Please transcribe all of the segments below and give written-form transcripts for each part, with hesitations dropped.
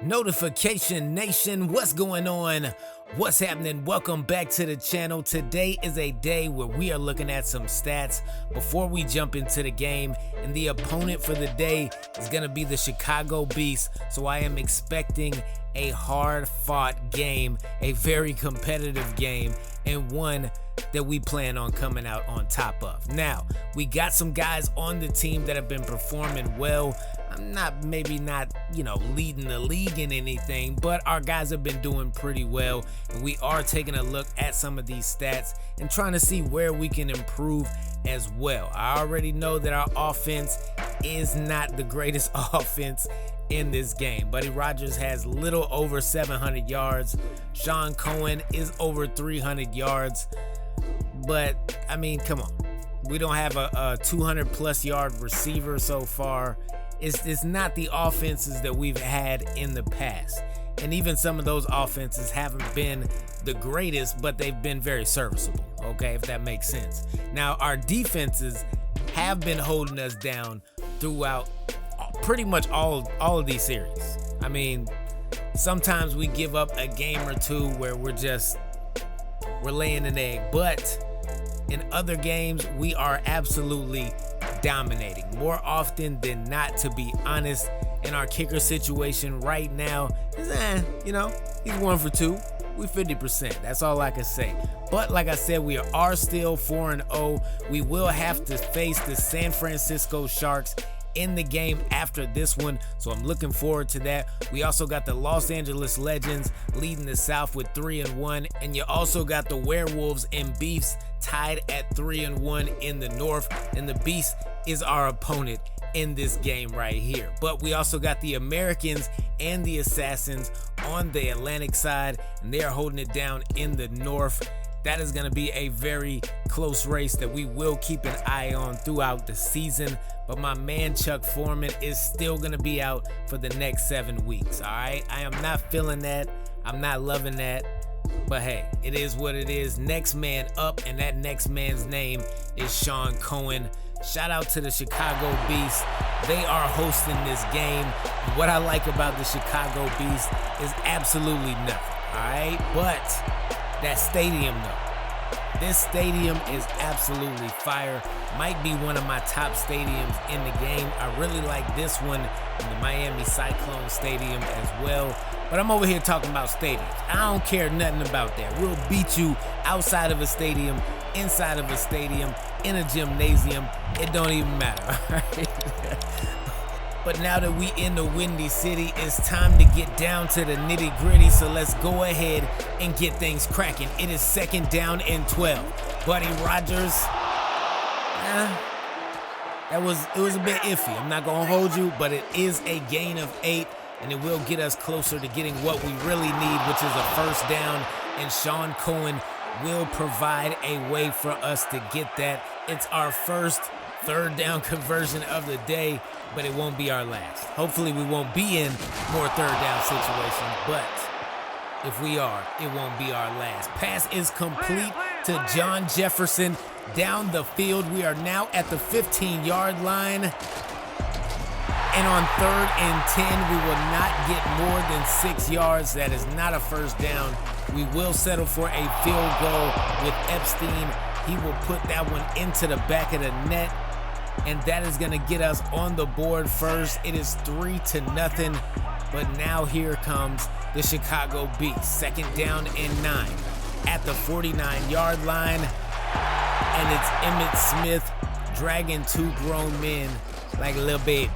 Notification Nation, what's going on? What's happening? Welcome back to the channel. Today is a day where we are looking at some stats before we jump into the game, and the opponent for the day is going to be the Chicago Beast. So I am expecting a hard-fought game, a very competitive game, and one that we plan on coming out on top of. Now, we got some guys on the team that have been performing well. I'm maybe not, leading the league in anything, but our guys have been doing pretty well, and we are taking a look at some of these stats and trying to see where we can improve as well. I already know that our offense is not the greatest offense in this game. Buddy Rogers has little over 700 yards. Sean Cohen is over 300 yards. But, I mean, come on. We don't have a 200-plus yard receiver so far. It's not the offenses that we've had in the past. And even some of those offenses haven't been the greatest, but they've been very serviceable, okay, if that makes sense. Now, our defenses have been holding us down throughout pretty much all of these series. I mean, sometimes we give up a game or two where we're laying an egg, but in other games, we are absolutely dominating more often than not, to be honest. In our kicker situation right now is, he's 1 for 2. We 50%. That's all I can say. But like I said, we are still 4-0. We will have to face the San Francisco Sharks in the game after this one, so I'm looking forward to that. We also got the Los Angeles Legends leading the South with 3-1, and you also got the Werewolves and Beasts tied at 3-1 in the North, and the Beast is our opponent in this game right here. But we also got the Americans and the Assassins on the Atlantic side, and they are holding it down in the North. That is going to be a very close race that we will keep an eye on throughout the season. But my man Chuck Foreman is still going to be out for the next 7 weeks, all right? I am not feeling that. I'm not loving that. But hey, it is what it is. Next man up, and that next man's name is Sean Cohen. Shout out to the Chicago Beast. They are hosting this game. And what I like about the Chicago Beast is absolutely nothing, all right? But that stadium, though. This stadium is absolutely fire. Might be one of my top stadiums in the game. I really like this one in the Miami Cyclone Stadium as well. But I'm over here talking about stadiums. I don't care nothing about that. We'll beat you outside of a stadium, inside of a stadium, in a gymnasium. It don't even matter, all right? But now that we in the Windy City, it's time to get down to the nitty gritty. So let's go ahead and get things cracking. It is 2nd down and 12. Buddy Rogers, it was a bit iffy. I'm not gonna hold you, but it is a gain of 8, and it will get us closer to getting what we really need, which is a 1st down. And Sean Cohen will provide a way for us to get that. It's our first 3rd down conversion of the day, but it won't be our last. Hopefully we won't be in more 3rd down situations, but if we are, it won't be our last. Pass is complete to John Jefferson down the field. We are now at the 15-yard line. And on 3rd and 10, we will not get more than 6 yards. That is not a 1st down. We will settle for a field goal with Epstein. He will put that one into the back of the net, and that is going to get us on the board first. It is 3-0, but now here comes the Chicago Beast. 2nd down and 9 at the 49-yard line, and it's Emmitt Smith dragging 2 grown men like little babies.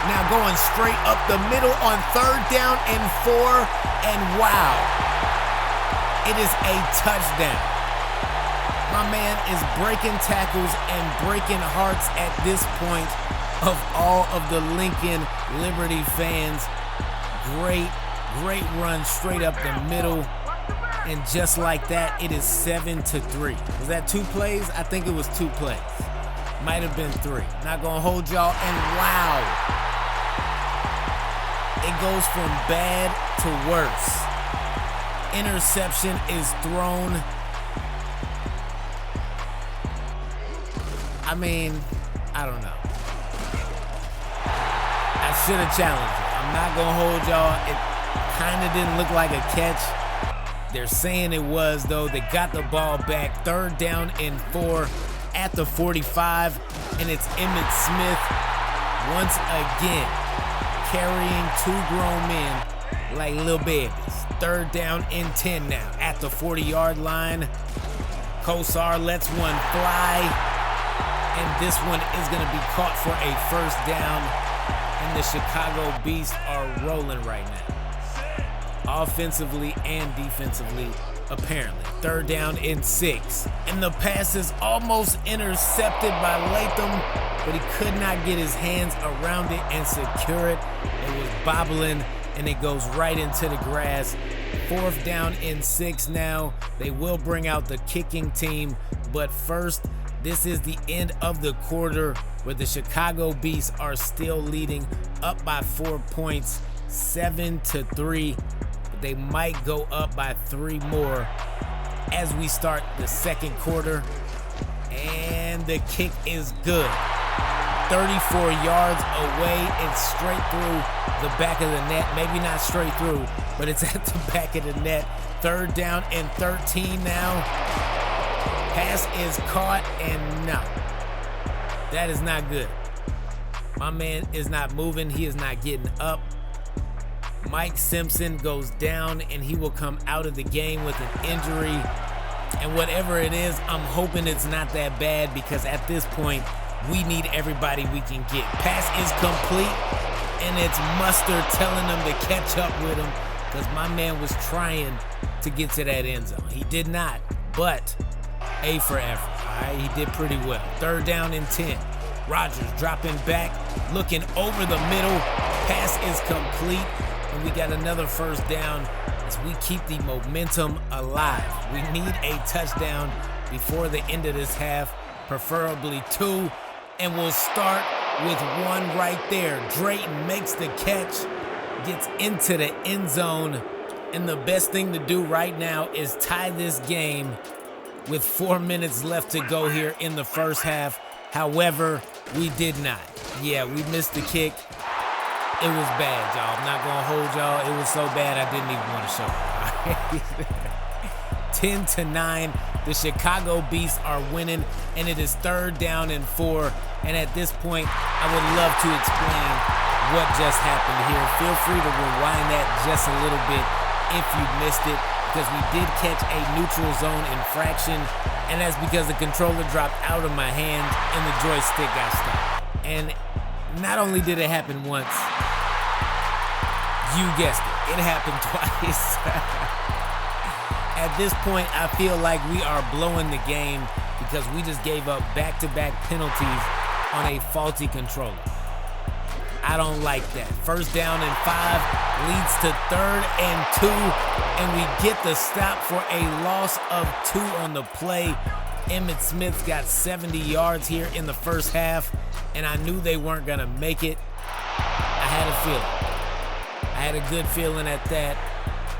Now going straight up the middle on 3rd down and 4, and wow, it is a touchdown. My man is breaking tackles and breaking hearts at this point of all of the Lincoln Liberty fans. Great run straight up the middle. And just like that, it is 7-3. Was that 2 plays? I think it was 2 plays. Might have been 3. Not gonna hold y'all, and wow. It goes from bad to worse. Interception is thrown. I mean, I don't know. I should have challenged it. I'm not gonna hold y'all. It kind of didn't look like a catch. They're saying it was, though. They got the ball back. 3rd down and 4 at the 45, and it's Emmitt Smith once again carrying 2 grown men like little babies. 3rd down and 10 now at the 40-yard line. Kosar lets one fly, and this one is going to be caught for a 1st down, and the Chicago Beasts are rolling right now, offensively and defensively, apparently. 3rd down and 6, and the pass is almost intercepted by Latham, but he could not get his hands around it and secure it. It was bobbling, and it goes right into the grass. 4th down and 6 now. They will bring out the kicking team, but first, this is the end of the quarter where the Chicago Beasts are still leading up by 4 points, 7-3. But they might go up by 3 more as we start the 2nd quarter. And the kick is good. 34 yards away. It's straight through the back of the net. Maybe not straight through, but it's at the back of the net. 3rd down and 13 now. Pass is caught, and no. That is not good. My man is not moving. He is not getting up. Mike Simpson goes down, and he will come out of the game with an injury. And whatever it is, I'm hoping it's not that bad, because at this point, we need everybody we can get. Pass is complete, and it's Mustard telling them to catch up with him, because my man was trying to get to that end zone. He did not, but A for effort. All right, he did pretty well. 3rd down and 10. Rodgers dropping back, looking over the middle. Pass is complete, and we got another 1st down as we keep the momentum alive. We need a touchdown before the end of this half, preferably 2, and we'll start with 1 right there. Drayton makes the catch, gets into the end zone, and the best thing to do right now is tie this game with 4 minutes left to go here in the 1st half. However, we did not. Yeah, we missed the kick. It was bad, y'all. I'm not going to hold y'all. It was so bad I didn't even want to show it. 10-9. The Chicago Beasts are winning, and it is 3rd down and 4. And at this point, I would love to explain what just happened here. Feel free to rewind that just a little bit if you missed it, because we did catch a neutral zone infraction, and that's because the controller dropped out of my hand and the joystick got stuck. And not only did it happen once, you guessed it, it happened twice. At this point, I feel like we are blowing the game because we just gave up back-to-back penalties on a faulty controller. I don't like that. 1st down and 5 leads to 3rd and 2, and we get the stop for a loss of 2 on the play. Emmitt Smith's got 70 yards here in the 1st half, and I knew they weren't gonna make it. I had a feeling. I had a good feeling at that,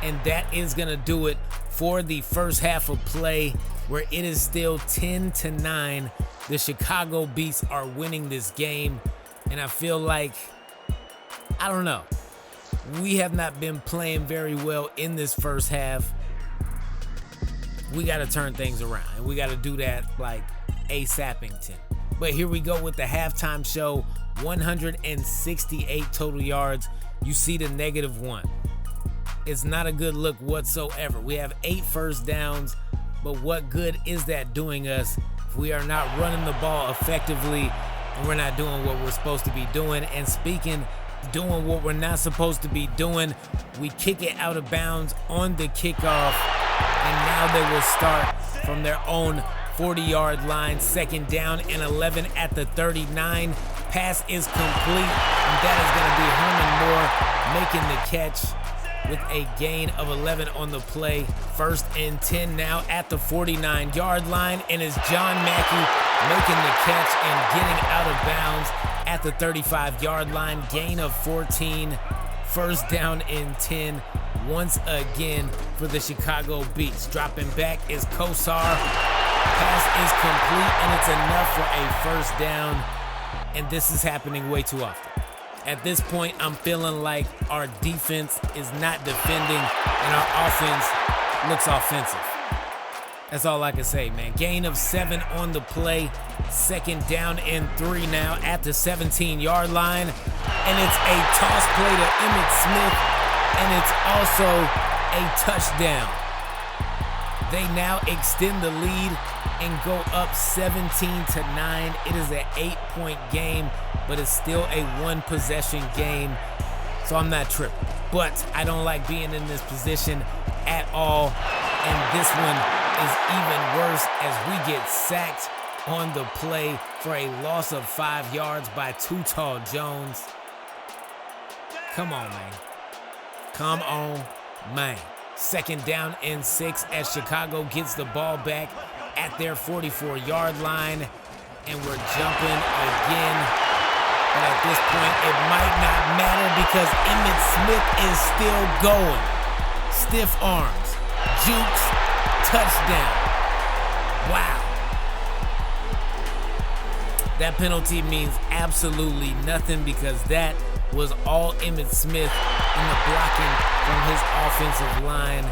and that is gonna do it for the 1st half of play, where it is still 10-9. The Chicago Beasts are winning this game, and I feel like, I don't know, we have not been playing very well in this 1st half. We got to turn things around, and we got to do that like ASAPington. But here we go with the halftime show. 168 total yards. You see the -1. It's not a good look whatsoever. We have 8 1st downs, but what good is that doing us if we are not running the ball effectively and we're not doing what we're supposed to be doing? And speaking, doing what we're not supposed to be doing, we kick it out of bounds on the kickoff, and now they will start from their own 40-yard line. 2nd down and 11 at the 39. Pass is complete, and that is going to be Herman Moore making the catch with a gain of 11 on the play. 1st and 10 now at the 49-yard line, and it's John Mackey making the catch and getting out of bounds at the 35-yard line. Gain of 14. 1st down and 10 once again for the Chicago Beasts. Dropping back is Kosar. Pass is complete, and it's enough for a 1st down, and this is happening way too often. At this point, I'm feeling like our defense is not defending and our offense looks offensive. That's all I can say, man. Gain of 7 on the play. 2nd down and 3 now at the 17-yard line. And it's a toss play to Emmitt Smith, and it's also a touchdown. They now extend the lead and go up 17-9. It is an 8-point game, but it's still a 1-possession game, so I'm not tripping. But I don't like being in this position at all, and this one is even worse as we get sacked on the play for a loss of 5 yards by Too Tall Jones. Come on, man. Come on, man. 2nd down and 6 as Chicago gets the ball back at their 44-yard line, and we're jumping again. But at this point, it might not matter because Emmitt Smith is still going. Stiff arms, jukes, touchdown. Wow. That penalty means absolutely nothing because that was all Emmitt Smith in the blocking from his offensive line.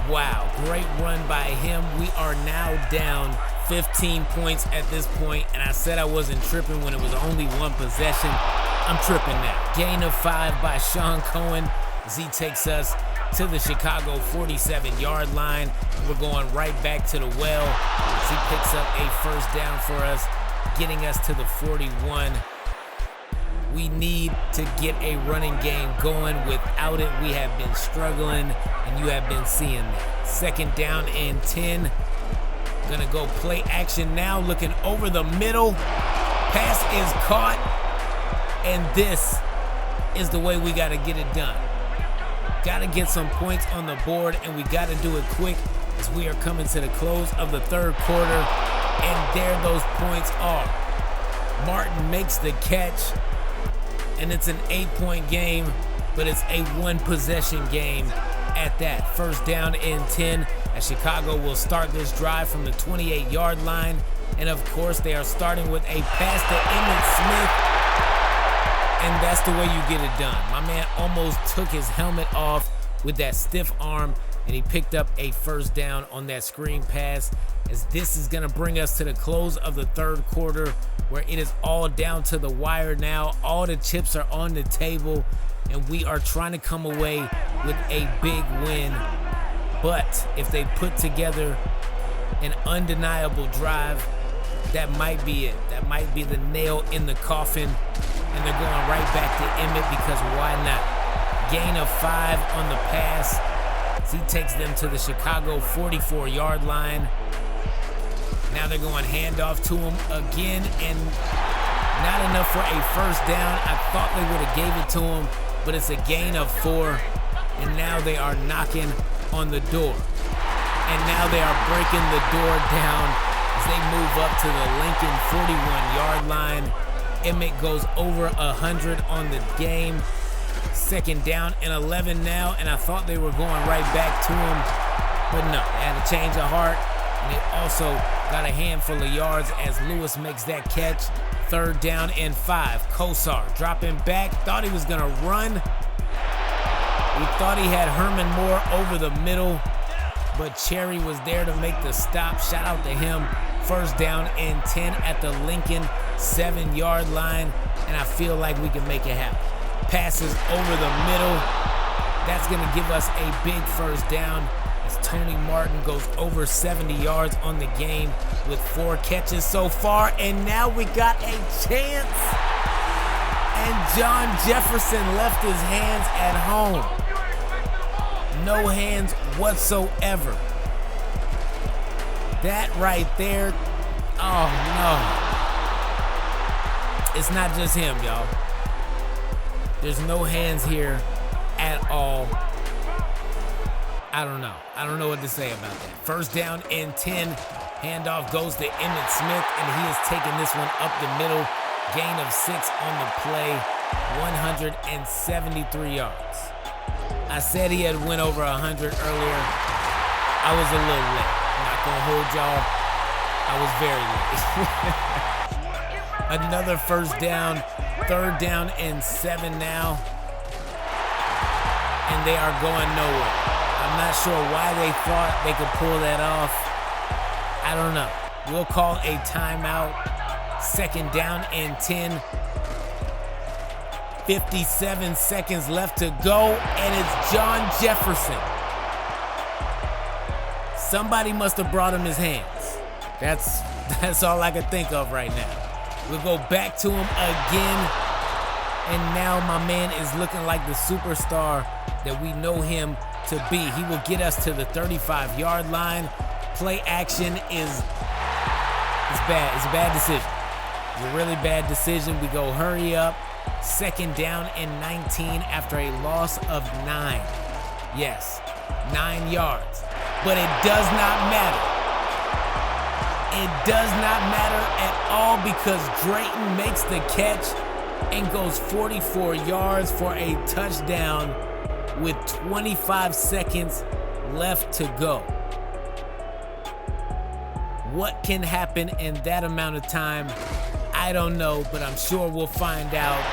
Wow, great run by him. We are now down 15 points at this point, and I said I wasn't tripping when it was only 1 possession. I'm tripping now. Gain of 5 by Sean Cohen as he takes us to the Chicago 47-yard line. We're going right back to the well as he picks up a 1st down for us, getting us to the 41. We need to get a running game going. Without it, we have been struggling, and you have been seeing that. 2nd down and 10. Gonna go play action now, looking over the middle. Pass is caught, and this is the way we gotta get it done. Gotta get some points on the board, and we gotta do it quick as we are coming to the close of the 3rd quarter, and there those points are. Martin makes the catch, and it's an 8-point game, but it's a 1-possession game at that. 1st down and 10 as Chicago will start this drive from the 28-yard line. And of course, they are starting with a pass to Emmitt Smith, and that's the way you get it done. My man almost took his helmet off with that stiff arm, and he picked up a 1st down on that screen pass, as this is gonna bring us to the close of the 3rd quarter, where it is all down to the wire now. All the chips are on the table, and we are trying to come away with a big win. But if they put together an undeniable drive, that might be it. That might be the nail in the coffin, and they're going right back to Emmitt because why not? Gain of 5 on the pass as he takes them to the Chicago 44-yard line. Now they're going handoff to him again, and not enough for a 1st down. I thought they would have gave it to him, but it's a gain of 4, and now they are knocking on the door. And now they are breaking the door down as they move up to the Lincoln 41-yard line. Emmitt goes over 100 on the game. 2nd down and 11 now, and I thought they were going right back to him, but no, they had a change of heart, and they also got a handful of yards as Lewis makes that catch. 3rd down and 5. Kosar dropping back, thought he was gonna run. We thought he had Herman Moore over the middle, but Cherry was there to make the stop. Shout out to him. 1st down and 10 at the Lincoln 7-yard line, and I feel like we can make it happen. Passes over the middle. That's gonna give us a big 1st down as Tony Martin goes over 70 yards on the game with 4 catches so far, and now we got a chance. And John Jefferson left his hands at home. No hands whatsoever. That right there, oh no. It's not just him, y'all. There's no hands here at all. I don't know. I don't know what to say about that. 1st down and 10. Handoff goes to Emmitt Smith, and he is taking this one up the middle. Gain of 6 on the play. 173 yards. I said he had went over 100 earlier. I was a little late. I'm not gonna hold y'all. I was very late. Another first down, 3rd down and 7 now. And they are going nowhere. I'm not sure why they thought they could pull that off. I don't know. We'll call a timeout. 2nd down and 10. 57 seconds left to go, and it's John Jefferson. Somebody must have brought him his hands. That's all I can think of right now. We'll go back to him again, and now my man is looking like the superstar that we know him to be. He will get us to the 35-yard line. Play action is bad. It's a bad decision. It's a really bad decision. We go hurry up. 2nd down and 19 after a loss of 9. Yes, 9 yards. But it does not matter. It does not matter at all because Drayton makes the catch and goes 44 yards for a touchdown with 25 seconds left to go. What can happen in that amount of time? I don't know, but I'm sure we'll find out.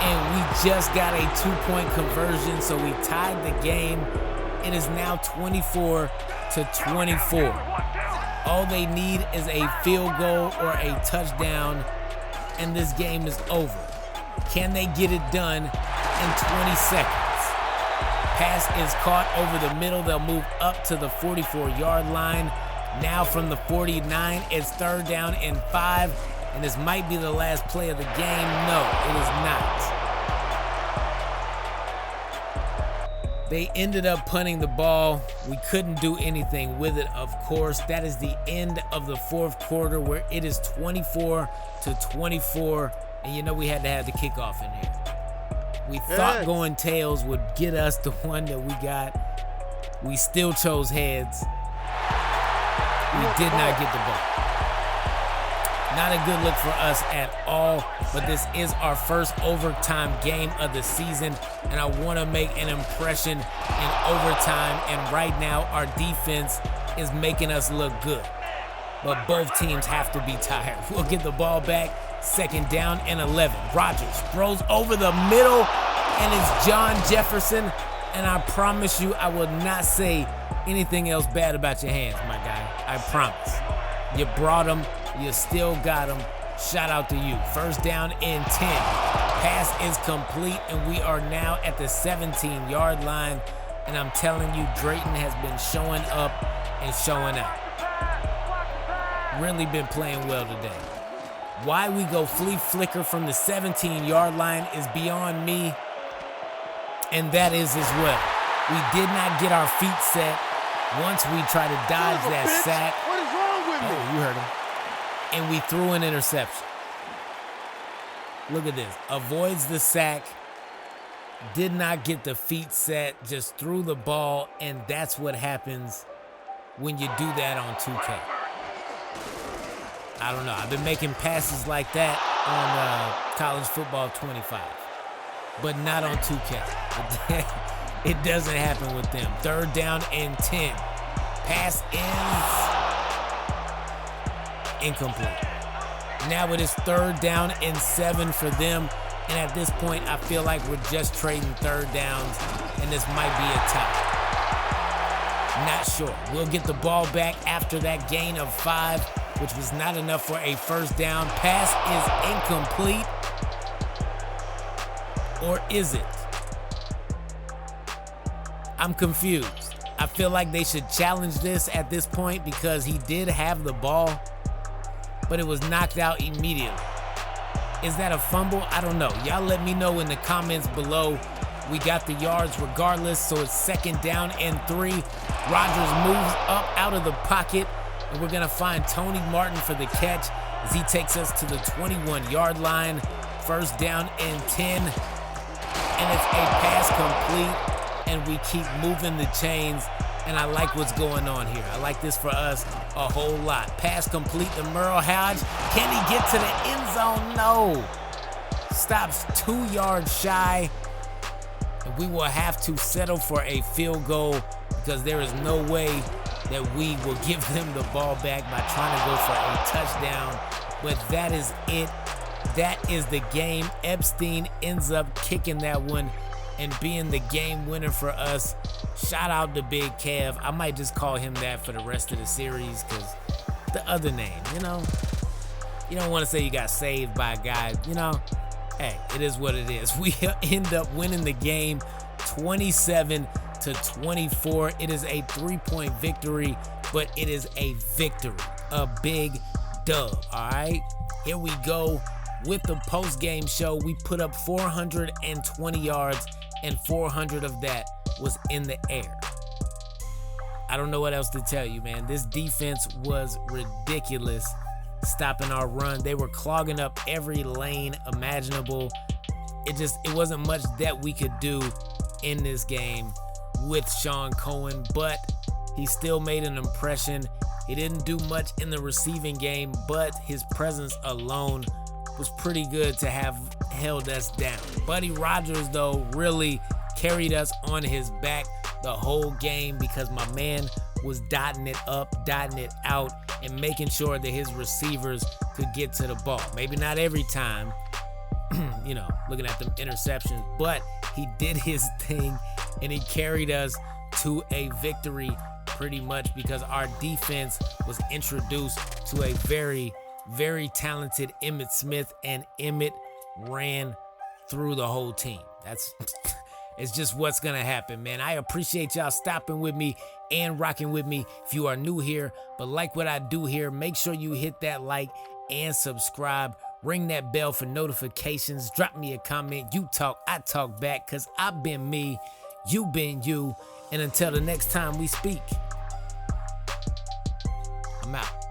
And we just got a 2-point conversion, so we tied the game. It is now 24-24. All they need is a field goal or a touchdown, and this game is over. Can they get it done in 20 seconds? Pass is caught over the middle. They'll move up to the 44-yard line. Now from the 49, it's 3rd down and 5. And this might be the last play of the game. No, it is not. They ended up punting the ball. We couldn't do anything with it, of course. That is the end of the 4th quarter where it is 24-24. And you know we had to have the kickoff in here. We thought going tails would get us the one that we got. We still chose heads. We did not get the ball. Not a good look for us at all, but this is our first overtime game of the season, and I want to make an impression in overtime, and right now our defense is making us look good. But both teams have to be tired. We'll get the ball back, 2nd down and 11. Rodgers throws over the middle, and it's John Jefferson, and I promise you I will not say anything else bad about your hands, my guy. I promise. You brought them. You still got him. Shout out to you. 1st down and 10. Pass is complete, and we are now at the 17-yard line. And I'm telling you, Drayton has been showing up and showing out. Really been playing well today. Why we go flea flicker from the 17-yard line is beyond me, and that is as well. We did not get our feet set once we try to dodge that sack. What is wrong with me? Oh, you heard him. And we threw an interception. Look at this. Avoids the sack. Did not get the feet set. Just threw the ball. And that's what happens when you do that on 2K. I don't know. I've been making passes like that on College Football 25. But not on 2K. It doesn't happen with them. 3rd down and 10. Pass ends. Incomplete. Now it is 3rd down and 7 for them. And at this point, I feel like we're just trading 3rd downs, and this might be a tie. Not sure. We'll get the ball back after that gain of 5, which was not enough for a 1st down. Pass is incomplete. Or is it? I'm confused. I feel like they should challenge this at this point because he did have the ball, but it was knocked out immediately. Is that a fumble? I don't know. Y'all let me know in the comments below. We got the yards regardless, so it's 2nd down and 3. Rodgers moves up out of the pocket, and we're gonna find Tony Martin for the catch as he takes us to the 21-yard line. 1st down and 10, and it's a pass complete, and we keep moving the chains. And I like what's going on here. I like this for us a whole lot. Pass complete to Merle Hodge. Can he get to the end zone? No. Stops 2 yards shy. And we will have to settle for a field goal because there is no way that we will give them the ball back by trying to go for a touchdown But that is it. That is the game. Epstein ends up kicking that one and being the game winner for us. Shout out to Big Kev. I might just call him that for the rest of the series, because the other name, you know, you don't want to say you got saved by a guy, you know. Hey, it is what it is. We end up winning the game 27-24. It is a 3-point victory, but it is a victory, a big dub. All right, here we go with the post-game show. We put up 420 yards, and 400 of that was in the air. I don't know what else to tell you, man. This defense was ridiculous, stopping our run. They were clogging up every lane imaginable. It wasn't much that we could do in this game with Sean Cohen, but he still made an impression. He didn't do much in the receiving game, but his presence alone was pretty good to have held us down. Buddy Rogers, though, really carried us on his back the whole game, because my man was dotting it up, dotting it out, and making sure that his receivers could get to the ball. Maybe not every time, you know, looking at them interceptions, but he did his thing and he carried us to a victory pretty much, because our defense was introduced to a very, very talented Emmitt Smith, and Emmitt ran through the whole team. It's just what's gonna happen, man. I appreciate y'all stopping with me and rocking with me if you are new here. But like what I do here, make sure you hit that like and subscribe. Ring that bell for notifications. Drop me a comment. You talk, I talk back, because I've been me, you been you. And until the next time we speak, I'm out.